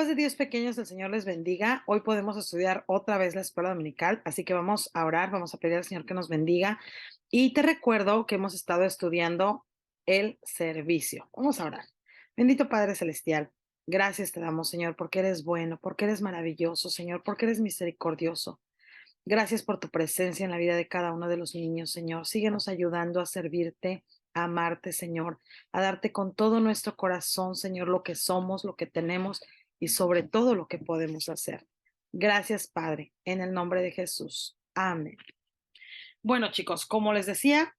paz de Dios, pequeños, el Señor les bendiga. Hoy podemos estudiar otra vez la escuela dominical, así que vamos a orar, vamos a pedir al Señor que nos bendiga. Y te recuerdo que hemos estado estudiando el servicio. Vamos a orar. Bendito Padre Celestial, gracias te damos, Señor, porque eres bueno, porque eres maravilloso, Señor, porque eres misericordioso. Gracias por tu presencia en la vida de cada uno de los niños, Señor. Síguenos ayudando a servirte, a amarte, Señor, a darte con todo nuestro corazón, Señor, lo que somos, lo que tenemos y sobre todo lo que podemos hacer. Gracias, Padre, en el nombre de Jesús. Amén. Bueno, chicos, como les decía,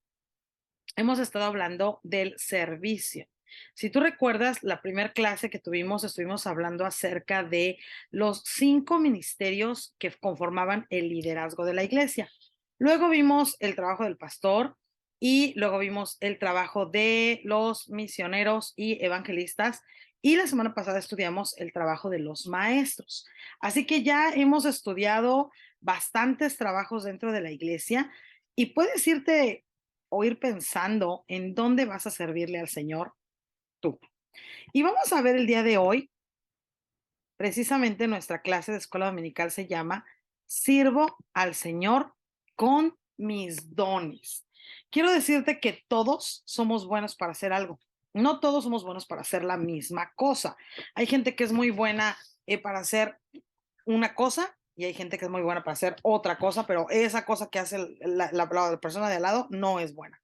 hemos estado hablando del servicio. Si tú recuerdas la primera clase que tuvimos, estuvimos hablando acerca de los 5 ministerios que conformaban el liderazgo de la iglesia. Luego vimos el trabajo del pastor y luego vimos el trabajo de los misioneros y evangelistas. Y la semana pasada estudiamos el trabajo de los maestros. Así que ya hemos estudiado bastantes trabajos dentro de la iglesia y puedes irte o ir pensando en dónde vas a servirle al Señor tú. Y vamos a ver el día de hoy, precisamente nuestra clase de escuela dominical se llama Sirvo al Señor con mis dones. Quiero decirte que todos somos buenos para hacer algo. No todos somos buenos para hacer la misma cosa. Hay gente que es muy buena para hacer una cosa y hay gente que es muy buena para hacer otra cosa, pero esa cosa que hace la persona de al lado no es buena.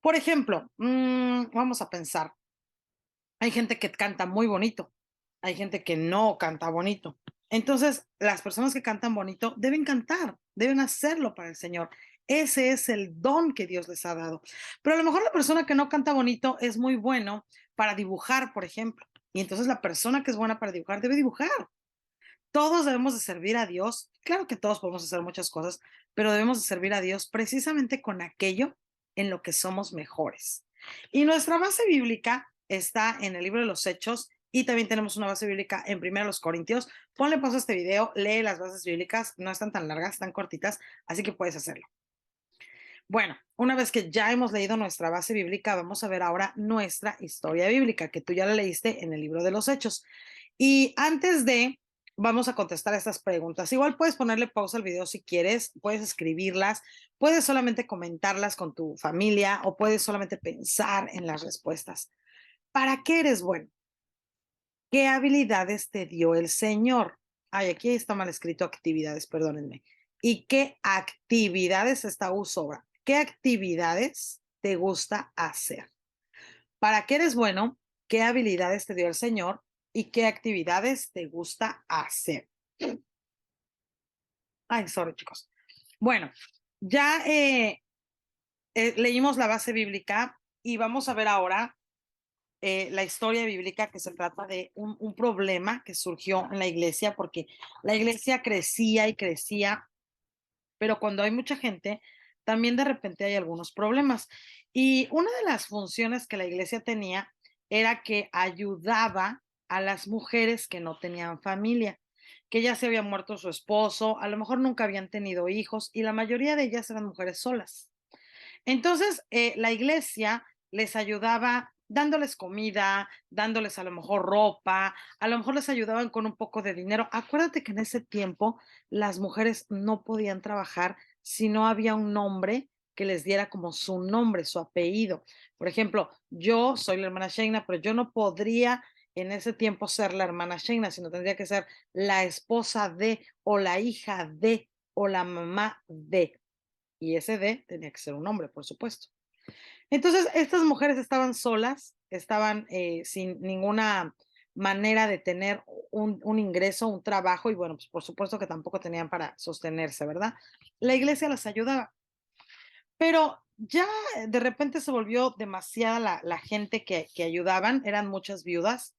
Por ejemplo, vamos a pensar, hay gente que canta muy bonito, hay gente que no canta bonito. Entonces, las personas que cantan bonito deben cantar, deben hacerlo para el Señor. Ese es el don que Dios les ha dado. Pero a lo mejor la persona que no canta bonito es muy bueno para dibujar, por ejemplo. Y entonces la persona que es buena para dibujar debe dibujar. Todos debemos de servir a Dios. Claro que todos podemos hacer muchas cosas, pero debemos de servir a Dios precisamente con aquello en lo que somos mejores. Y nuestra base bíblica está en el libro de los Hechos y también tenemos una base bíblica en 1 Corintios. Ponle pausa a este video, lee las bases bíblicas, no están tan largas, están cortitas, así que puedes hacerlo. Bueno, una vez que ya hemos leído nuestra base bíblica, vamos a ver ahora nuestra historia bíblica, que tú ya la leíste en el libro de los Hechos. Y antes de, vamos a contestar estas preguntas. Igual puedes ponerle pausa al video si quieres, puedes escribirlas, puedes solamente comentarlas con tu familia o puedes solamente pensar en las respuestas. ¿Para qué eres bueno? ¿Qué habilidades te dio el Señor? Ay, aquí está mal escrito actividades, perdónenme. ¿Y qué actividades está U sobra? ¿Qué actividades te gusta hacer? ¿Para qué eres bueno? ¿Qué habilidades te dio el Señor? ¿Y qué actividades te gusta hacer? Ay, sorry, chicos. Bueno, ya leímos la base bíblica y vamos a ver ahora la historia bíblica que se trata de un problema que surgió en la iglesia, porque la iglesia crecía y crecía, pero cuando hay mucha gente, también de repente hay algunos problemas. Y una de las funciones que la iglesia tenía era que ayudaba a las mujeres que no tenían familia, que ya se había muerto su esposo, a lo mejor nunca habían tenido hijos y la mayoría de ellas eran mujeres solas. Entonces, la iglesia les ayudaba dándoles comida, dándoles a lo mejor ropa, a lo mejor les ayudaban con un poco de dinero. Acuérdate que en ese tiempo las mujeres no podían trabajar si no había un nombre que les diera como su nombre, su apellido. Por ejemplo, yo soy la hermana Sheina, pero yo no podría en ese tiempo ser la hermana Sheina, sino tendría que ser la esposa de, o la hija de, o la mamá de. Y ese de tenía que ser un hombre, por supuesto. Entonces, estas mujeres estaban solas, estaban sin ninguna manera de tener un ingreso, un trabajo, y bueno, pues por supuesto que tampoco tenían para sostenerse, ¿verdad? La iglesia las ayudaba, pero ya de repente se volvió demasiada la gente que ayudaban, eran muchas viudas,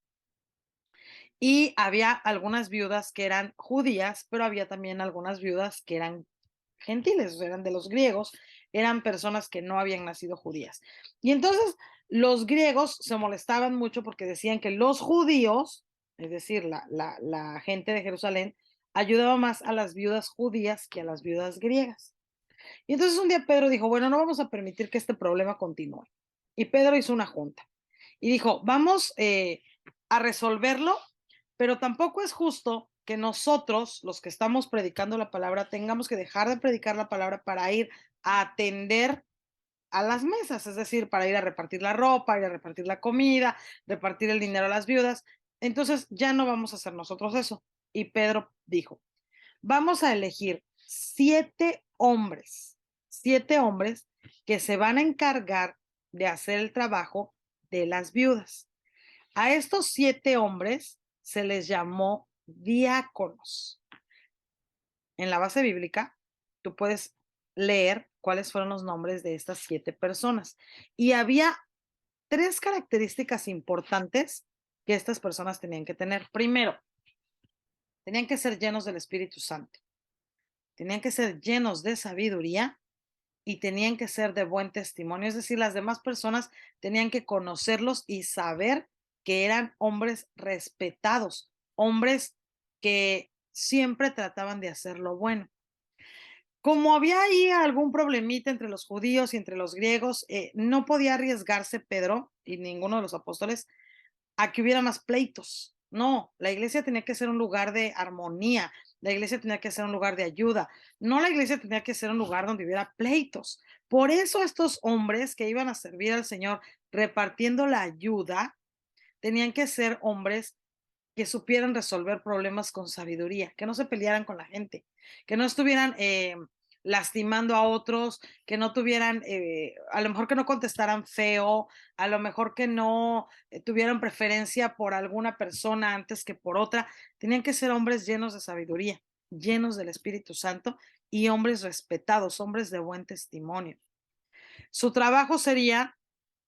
y había algunas viudas que eran judías, pero había también algunas viudas que eran gentiles, o sea, eran de los griegos, eran personas que no habían nacido judías. Y entonces los griegos se molestaban mucho porque decían que los judíos, es decir, la gente de Jerusalén, ayudaba más a las viudas judías que a las viudas griegas. Y entonces un día Pedro dijo, bueno, no vamos a permitir que este problema continúe. Y Pedro hizo una junta y dijo, vamos a resolverlo pero tampoco es justo que nosotros, los que estamos predicando la palabra, tengamos que dejar de predicar la palabra para ir a atender a las mesas, es decir, para ir a repartir la ropa, ir a repartir la comida, repartir el dinero a las viudas. Entonces, ya no vamos a hacer nosotros eso. Y Pedro dijo, vamos a elegir 7 hombres que se van a encargar de hacer el trabajo de las viudas. A estos 7 hombres se les llamó diáconos. En la base bíblica, tú puedes leer cuáles fueron los nombres de estas 7 personas. Y había 3 características importantes que estas personas tenían que tener. Primero, tenían que ser llenos del Espíritu Santo, tenían que ser llenos de sabiduría y tenían que ser de buen testimonio. Es decir, las demás personas tenían que conocerlos y saber que eran hombres respetados, hombres que siempre trataban de hacer lo bueno. Como había ahí algún problemita entre los judíos y entre los griegos, no podía arriesgarse Pedro y ninguno de los apóstoles a que hubiera más pleitos. No, la iglesia tenía que ser un lugar de armonía, la iglesia tenía que ser un lugar de ayuda, no la iglesia tenía que ser un lugar donde hubiera pleitos. Por eso estos hombres que iban a servir al Señor repartiendo la ayuda, tenían que ser hombres que supieran resolver problemas con sabiduría, que no se pelearan con la gente, que no estuvieran lastimando a otros, que no tuvieran, a lo mejor que no contestaran feo, a lo mejor que no tuvieran preferencia por alguna persona antes que por otra. Tenían que ser hombres llenos de sabiduría, llenos del Espíritu Santo y hombres respetados, hombres de buen testimonio. Su trabajo sería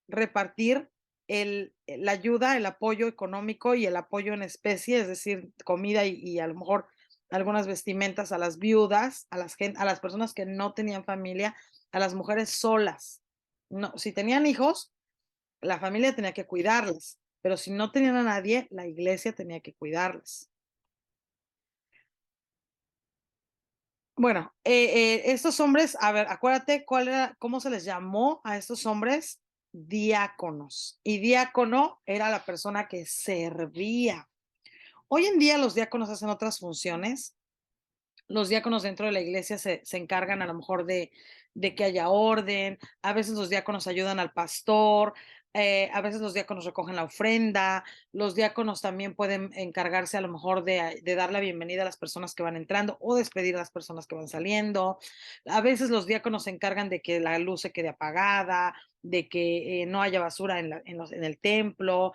repartir la ayuda, el apoyo económico y el apoyo en especie, es decir, comida y a lo mejor algunas vestimentas a las viudas, a las personas que no tenían familia, a las mujeres solas. No, si tenían hijos, la familia tenía que cuidarlas, pero si no tenían a nadie, la iglesia tenía que cuidarlas. Bueno, estos hombres, a ver, acuérdate cómo se les llamó a estos hombres, diáconos. Y diácono era la persona que servía. Hoy en día los diáconos hacen otras funciones. Los diáconos dentro de la iglesia se encargan a lo mejor de que haya orden, a veces los diáconos ayudan al pastor, a veces los diáconos recogen la ofrenda, los diáconos también pueden encargarse a lo mejor de dar la bienvenida a las personas que van entrando o despedir a las personas que van saliendo. A veces los diáconos se encargan de que la luz se quede apagada, de que no haya basura en el templo.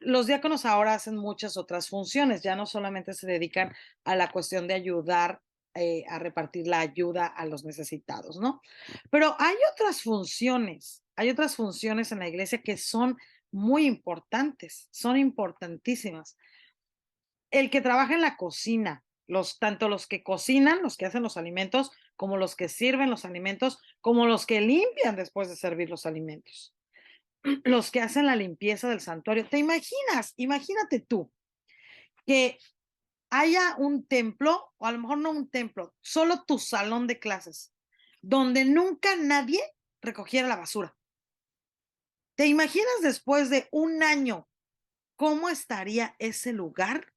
Los diáconos ahora hacen muchas otras funciones, ya no solamente se dedican a la cuestión de ayudar a repartir la ayuda a los necesitados, ¿no? Pero hay otras funciones en la iglesia que son muy importantes, son importantísimas. El que trabaja en la cocina, tanto los que cocinan, los que hacen los alimentos, como los que sirven los alimentos, como los que limpian después de servir los alimentos, los que hacen la limpieza del santuario. ¿Te imaginas? Imagínate tú que haya un templo, o a lo mejor no un templo, solo tu salón de clases, donde nunca nadie recogiera la basura. ¿Te imaginas después de un año cómo estaría ese lugar?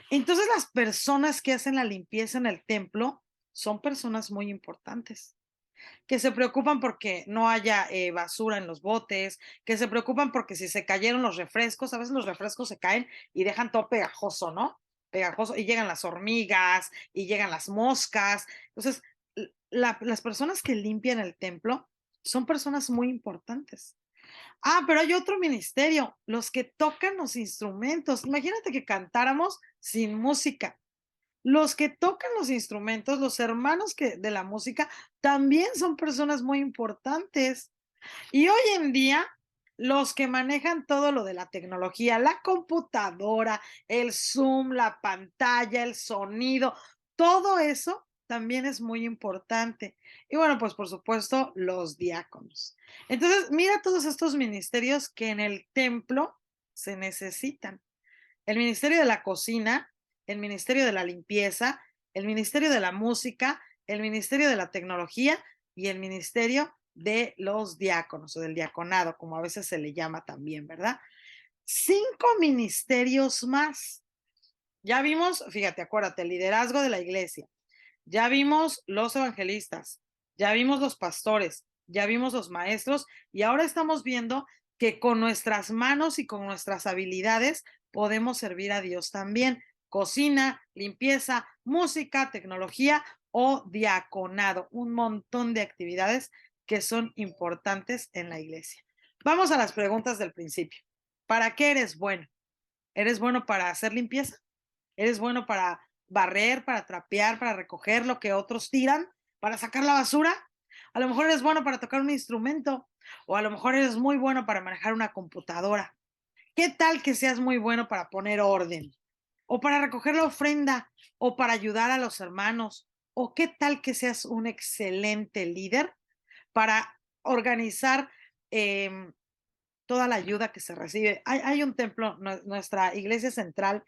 Entonces las personas que hacen la limpieza en el templo son personas muy importantes, que se preocupan porque no haya basura en los botes, que se preocupan porque si se cayeron los refrescos, a veces los refrescos se caen y dejan todo pegajoso, ¿no? Pegajoso, y llegan las hormigas, y llegan las moscas. Entonces, las personas que limpian el templo son personas muy importantes. Ah, pero hay otro ministerio, los que tocan los instrumentos. Imagínate que cantáramos sin música. Los que tocan los instrumentos, los hermanos de la música, también son personas muy importantes. Y hoy en día, los que manejan todo lo de la tecnología, la computadora, el Zoom, la pantalla, el sonido, todo eso también es muy importante. Y bueno, pues por supuesto, los diáconos. Entonces, mira todos estos ministerios que en el templo se necesitan. El ministerio de la cocina, el ministerio de la limpieza, el ministerio de la música, el ministerio de la tecnología y el ministerio de los diáconos o del diaconado, como a veces se le llama también, ¿verdad? 5 ministerios más. Ya vimos, fíjate, acuérdate, el liderazgo de la iglesia. Ya vimos los evangelistas, ya vimos los pastores, ya vimos los maestros y ahora estamos viendo que con nuestras manos y con nuestras habilidades podemos servir a Dios también. Cocina, limpieza, música, tecnología o diaconado, un montón de actividades que son importantes en la iglesia. Vamos a las preguntas del principio. ¿Para qué eres bueno? ¿Eres bueno para hacer limpieza? ¿Eres bueno para barrer, para trapear, para recoger lo que otros tiran, para sacar la basura? A lo mejor eres bueno para tocar un instrumento o a lo mejor eres muy bueno para manejar una computadora. ¿Qué tal que seas muy bueno para poner orden? O para recoger la ofrenda o para ayudar a los hermanos. ¿O qué tal que seas un excelente líder para organizar eh, toda la ayuda que se recibe? Hay un templo, nuestra iglesia central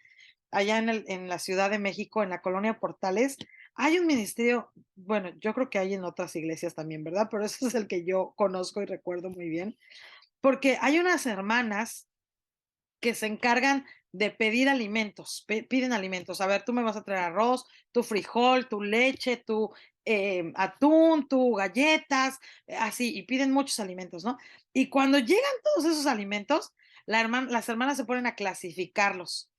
allá en la Ciudad de México, en la colonia Portales, hay un ministerio, bueno, yo creo que hay en otras iglesias también, ¿verdad? Pero ese es el que yo conozco y recuerdo muy bien, porque hay unas hermanas que se encargan de pedir alimentos, piden alimentos. A ver, tú me vas a traer arroz, tu frijol, tu leche, tu atún, tu galletas, así, y piden muchos alimentos, ¿no? Y cuando llegan todos esos alimentos, las hermanas se ponen a clasificarlos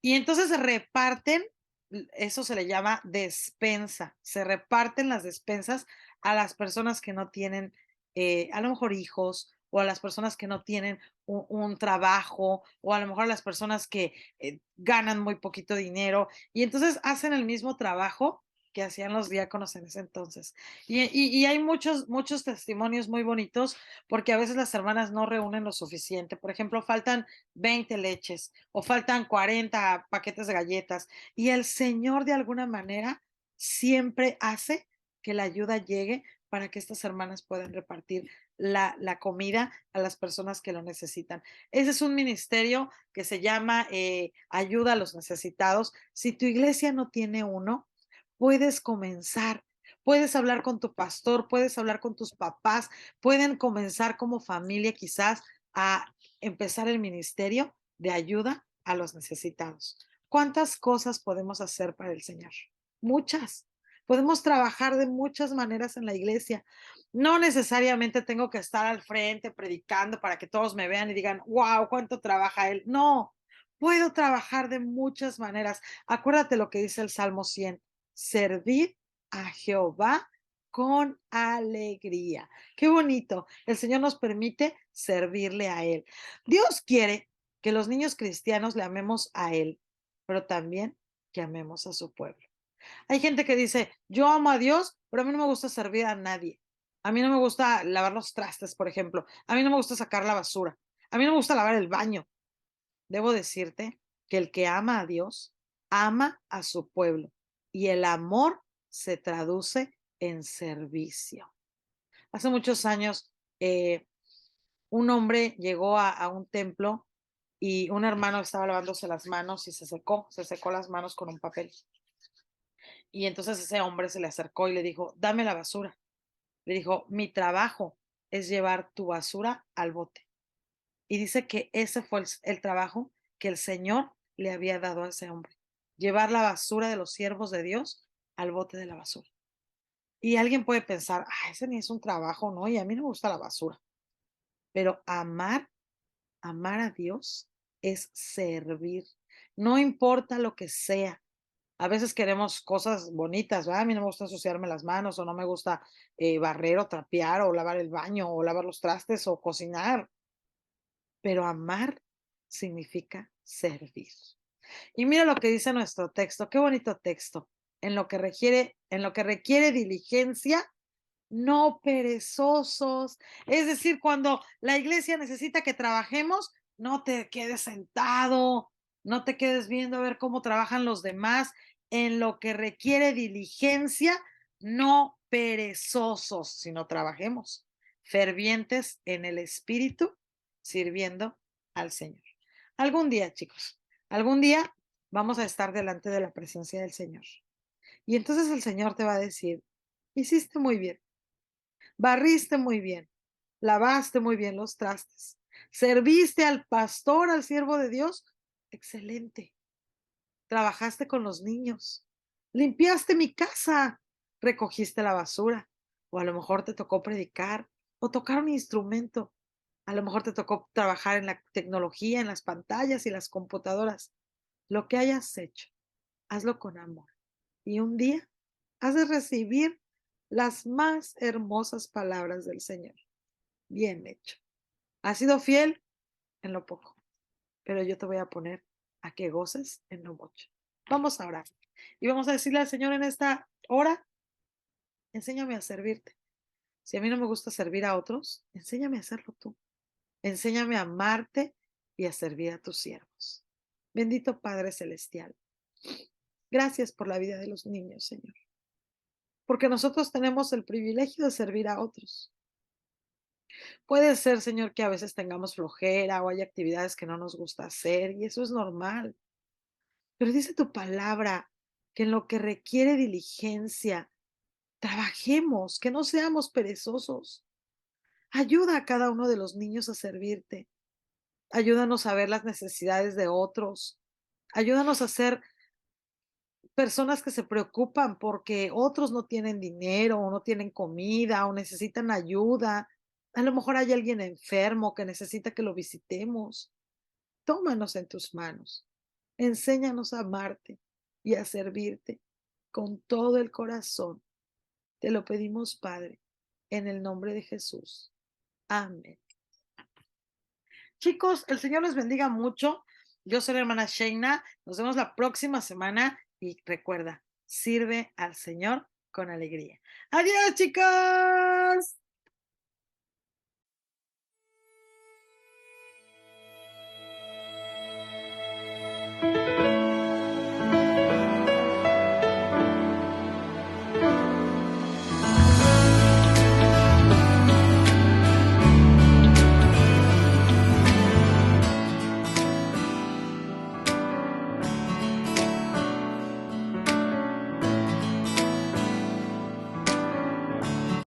y entonces se reparten, eso se le llama despensa, se reparten las despensas a las personas que no tienen, a lo mejor hijos, o a las personas que no tienen un trabajo, o a lo mejor a las personas que ganan muy poquito dinero, y entonces hacen el mismo trabajo que hacían los diáconos en ese entonces. Y hay muchos testimonios muy bonitos, porque a veces las hermanas no reúnen lo suficiente. Por ejemplo, faltan 20 leches o faltan 40 paquetes de galletas y el Señor de alguna manera siempre hace que la ayuda llegue para que estas hermanas puedan repartir la comida a las personas que lo necesitan. Ese es un ministerio que se llama Ayuda a los Necesitados. Si tu iglesia no tiene uno, puedes comenzar. Puedes hablar con tu pastor, puedes hablar con tus papás, pueden comenzar como familia quizás a empezar el ministerio de ayuda a los necesitados. ¿Cuántas cosas podemos hacer para el Señor? Muchas. Podemos trabajar de muchas maneras en la iglesia. No necesariamente tengo que estar al frente predicando para que todos me vean y digan, wow, cuánto trabaja él. No, puedo trabajar de muchas maneras. Acuérdate lo que dice el Salmo 100, servid a Jehová con alegría. Qué bonito. El Señor nos permite servirle a Él. Dios quiere que los niños cristianos le amemos a Él, pero también que amemos a su pueblo. Hay gente que dice, yo amo a Dios, pero a mí no me gusta servir a nadie. A mí no me gusta lavar los trastes, por ejemplo. A mí no me gusta sacar la basura. A mí no me gusta lavar el baño. Debo decirte que el que ama a Dios, ama a su pueblo. Y el amor se traduce en servicio. Hace muchos años, un hombre llegó a un templo y un hermano estaba lavándose las manos y se secó las manos con un papel. Y entonces ese hombre se le acercó y le dijo, dame la basura. Le dijo, mi trabajo es llevar tu basura al bote. Y dice que ese fue el trabajo que el Señor le había dado a ese hombre. Llevar la basura de los siervos de Dios al bote de la basura. Y alguien puede pensar, ah, ese ni es un trabajo, ¿no? Y a mí no me gusta la basura. Pero amar a Dios es servir. No importa lo que sea. A veces queremos cosas bonitas, ¿verdad? A mí no me gusta ensuciarme las manos o no me gusta barrer o trapear o lavar el baño o lavar los trastes o cocinar, pero amar significa servir. Y mira lo que dice nuestro texto, qué bonito texto. En lo que requiere diligencia, no perezosos. Es decir, cuando la iglesia necesita que trabajemos, no te quedes sentado, no te quedes viendo a ver cómo trabajan los demás. En lo que requiere diligencia, no perezosos, sino trabajemos, fervientes en el espíritu, sirviendo al Señor. Algún día, chicos, algún día vamos a estar delante de la presencia del Señor. Y entonces el Señor te va a decir, hiciste muy bien. Barriste muy bien, lavaste muy bien los trastes, ¿Serviste al pastor, al siervo de Dios? Excelente. Trabajaste con los niños, limpiaste mi casa, recogiste la basura, o a lo mejor te tocó predicar o tocar un instrumento. A lo mejor te tocó trabajar en la tecnología, en las pantallas y las computadoras. Lo que hayas hecho, hazlo con amor. Y un día has de recibir las más hermosas palabras del Señor. Bien hecho. Has sido fiel en lo poco, pero yo te voy a poner a que goces en lo mucho. Vamos a orar y vamos a decirle al Señor en esta hora, enséñame a servirte. Si a mí no me gusta servir a otros, enséñame a hacerlo tú. Enséñame a amarte y a servir a tus siervos. Bendito Padre Celestial, gracias por la vida de los niños, Señor, porque nosotros tenemos el privilegio de servir a otros. Puede ser, Señor, que a veces tengamos flojera o hay actividades que no nos gusta hacer y eso es normal. Pero dice tu palabra que en lo que requiere diligencia, trabajemos, que no seamos perezosos. Ayuda a cada uno de los niños a servirte. Ayúdanos a ver las necesidades de otros. Ayúdanos a ser personas que se preocupan porque otros no tienen dinero o no tienen comida o necesitan ayuda. A lo mejor hay alguien enfermo que necesita que lo visitemos. Tómanos en tus manos. Enséñanos a amarte y a servirte con todo el corazón. Te lo pedimos, Padre, en el nombre de Jesús. Amén. Chicos, el Señor les bendiga mucho. Yo soy la hermana Sheina. Nos vemos la próxima semana y recuerda, sirve al Señor con alegría. Adiós, chicos.